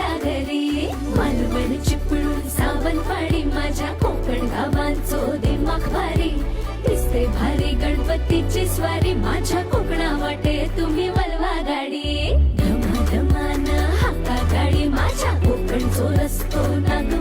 माझ्या घरी. मालवण चिपळूण सावंतवाडी माझ्या कोकण गावांचो दिमाग भारी. दिसते भारी गणपतीची स्वारी माझ्या कोकणा वाटे तुम्ही वलवा गाडी. धमाधमान हाका गाडी माझ्या कोकणचो रस्तो नाग